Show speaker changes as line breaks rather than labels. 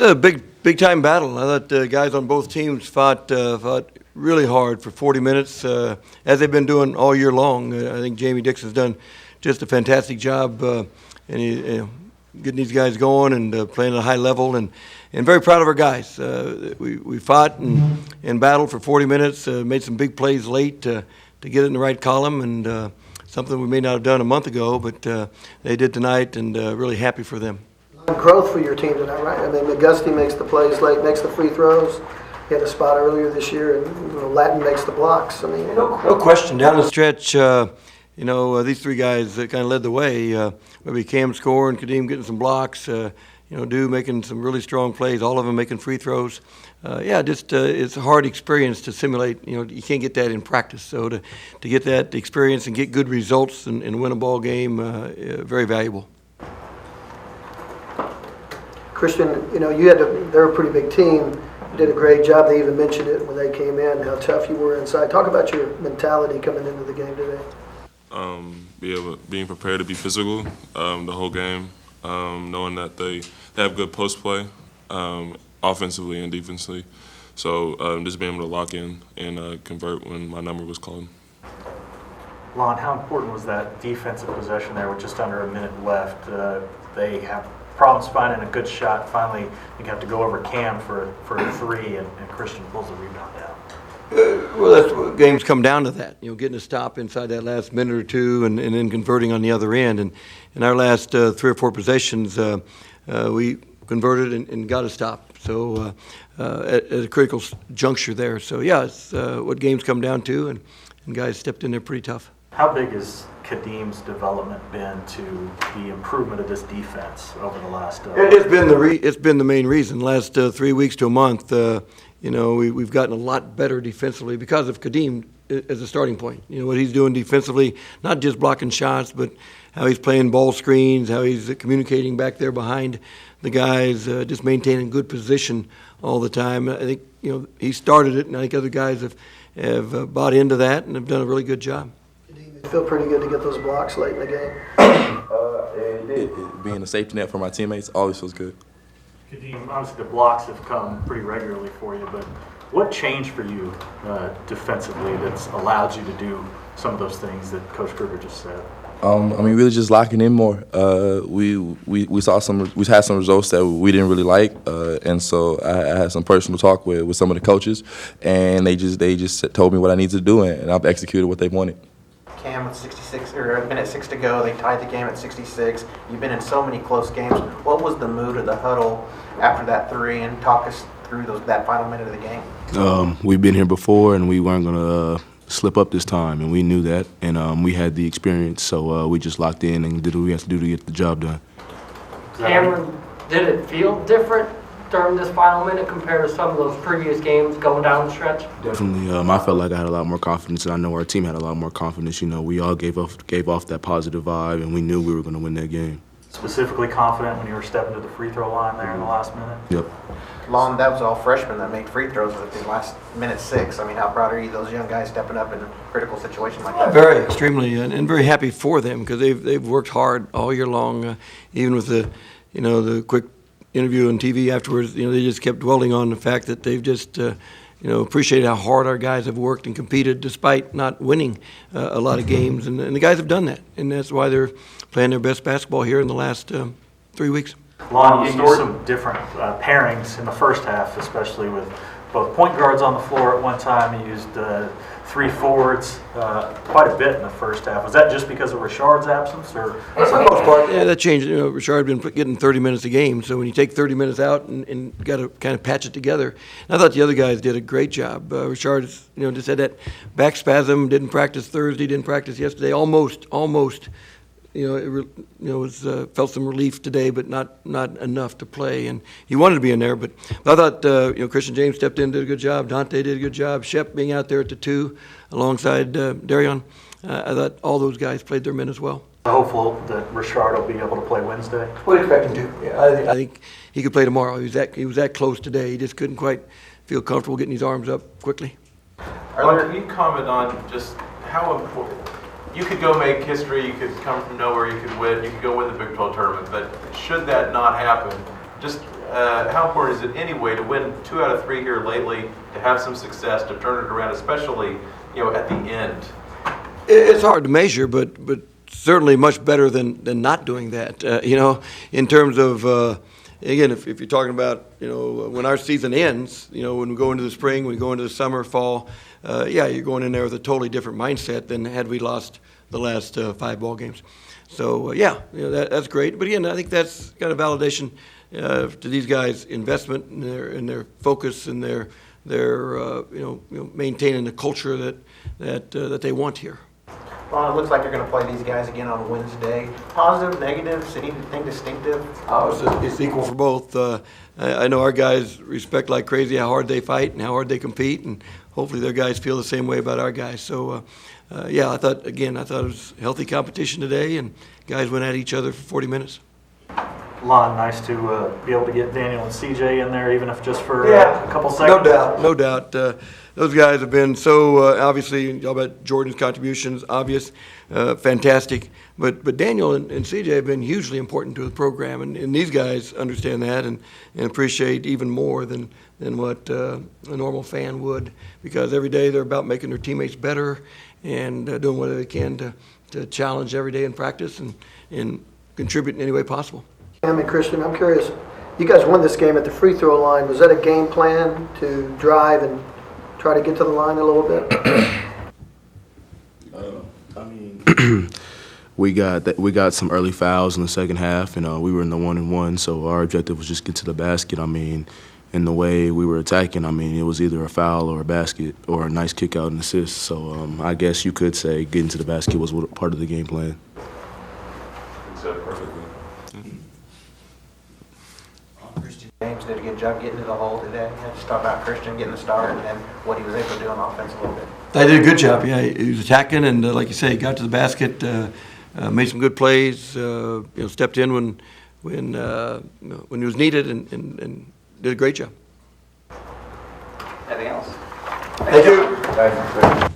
A big time battle. I thought guys on both teams fought really hard for 40 minutes, as they've been doing all year long. I think Jamie Dixon's done just a fantastic job, and getting these guys going and playing at a high level, and very proud of our guys. We fought and battled for 40 minutes, made some big plays late to get it in the right column, and something we may not have done a month ago, but they did tonight, and really happy for them.
Growth for your team tonight, right? I mean, McGusty makes the plays late, makes the free throws. He had a spot earlier this year, and Lattin makes the blocks. I mean,
no question. Down the stretch, these three guys kind of led the way. Maybe Cam scoring, Khadeem getting some blocks, Dew making some really strong plays, all of them making free throws. It's a hard experience to simulate. You can't get that in practice. So to get that experience and get good results and win a ball game, very valuable.
Kristian, they're a pretty big team. You did a great job. They even mentioned it when they came in, how tough you were inside. Talk about your mentality coming into the game today.
Being prepared to be physical the whole game, knowing that they have good post play, offensively and defensively. So just being able to lock in and convert when my number was called.
Lon, how important was that defensive possession there with just under a minute left? They have problems finding a good shot. Finally, you have to go over Cam for a three, and Kristian pulls the rebound down.
Well, that's what games come down to that. Getting a stop inside that last minute or two, and then converting on the other end. And in our last 3 or 4 possessions, we converted and got a stop. So at a critical juncture there. So it's what games come down to, and guys stepped in there pretty tough.
How big has Khadeem's development been to the improvement of this defense over the last?
It's been the main reason. Last 3 weeks to a month, we've gotten a lot better defensively because of Khadeem as a starting point. What he's doing defensively, not just blocking shots, but how he's playing ball screens, how he's communicating back there behind the guys, just maintaining good position all the time. I think he started it, and I think other guys have bought into that and have done a really good job.
It feel pretty good to get those blocks late in the game.
Being a safety net for my teammates always feels good.
Khadeem, obviously the blocks have come pretty regularly for you, but what changed for you defensively that's allowed you to do some of those things that Coach Kruger just said?
Really just locking in more. We had some results that we didn't really like, and so I had some personal talk with some of the coaches, and they just told me what I need to do, and I've executed what they wanted.
Cam with 66 or a minute 6 to go. They tied the game at 66. You've been in so many close games. What was the mood of the huddle after that three? And talk us through that final minute of the game.
We've been here before, and we weren't going to slip up this time, and we knew that, and we had the experience, so we just locked in and did what we had to do to get the job done.
Cameron, did it feel different during this final minute compared to some of those previous games going down the stretch?
Definitely. I felt like I had a lot more confidence, and I know our team had a lot more confidence. We all gave off that positive vibe, and we knew we were going to win that game.
Specifically confident when you were stepping to the free throw line there in the last minute?
Yep.
Lon, that was all freshmen that made free throws within the last minute 6. I mean, how proud are you those young guys stepping up in a critical situation like that?
Very, extremely, and very happy for them because they've worked hard all year long, even with the quick interview on TV afterwards. They just kept dwelling on the fact that they've just appreciated how hard our guys have worked and competed despite not winning a lot of games, and the guys have done that, and that's why they're playing their best basketball here in the last 3 weeks.
Lon, you used some different pairings in the first half, especially with both point guards on the floor at one time. You used 3 forwards quite a bit in the first half. Was that just because of Richard's absence? Or
for the most part, yeah, that changed. Richard had been getting 30 minutes a game, so when you take 30 minutes out and got to kind of patch it together. And I thought the other guys did a great job. Richard, just had that back spasm, didn't practice Thursday, didn't practice yesterday, almost. Felt some relief today, but not enough to play. And he wanted to be in there, but I thought Kristian James stepped in, did a good job. Dante did a good job. Shep being out there at the 2 alongside Darion. I thought all those guys played their minutes well.
Hopeful that Richard will be able to play Wednesday.
We'd expect him to. Yeah, I think he could play tomorrow. He was that close today. He just couldn't quite feel comfortable getting his arms up quickly.
Can you comment on just how important? You could go make history, you could come from nowhere, you could win, you could go win the Big 12 tournament, but should that not happen, just how important is it anyway to win 2 out of 3 here lately, to have some success, to turn it around, especially at the end?
It's hard to measure, but certainly much better than not doing that. In terms of again, if you're talking about when our season ends, when we go into the spring, when we go into the summer, fall, you're going in there with a totally different mindset than had we lost the last 5 ball games. So that's great. But again, I think that's kind of validation to these guys' investment and their focus and their maintaining the culture that they want here.
Well, it looks like you're going to play these guys again on Wednesday. Positive, negative, anything distinctive?
It's equal for both. I know our guys respect like crazy how hard they fight and how hard they compete, and hopefully their guys feel the same way about our guys. So, I thought it was healthy competition today, and guys went at each other for 40 minutes.
Lon, nice to be able to get Daniel and CJ in there, even if just for a couple seconds.
No doubt. Those guys have been so obviously, all about Jordan's contributions, obvious, fantastic. But Daniel and CJ have been hugely important to the program, and these guys understand that and appreciate even more than what a normal fan would, because every day they're about making their teammates better and doing whatever they can to challenge every day in practice and contribute in any way possible.
And Kristian, I'm curious, you guys won this game at the free throw line. Was that a game plan to drive and try to get to the line a little bit?
We got some early fouls in the second half, and we were in the 1-and-1, so our objective was just get to the basket. In the way we were attacking, it was either a foul or a basket or a nice kick out and assist. So I guess you could say getting to the basket was part of the game plan.
James did a good job getting to the hole today. Just talk about Kristian getting the start and then what he was able to do on offense a little bit.
They did a good job. Yeah, he was attacking, and like you say, he got to the basket, made some good plays. Stepped in when he was needed, and did a great job.
Anything else?
Thank you.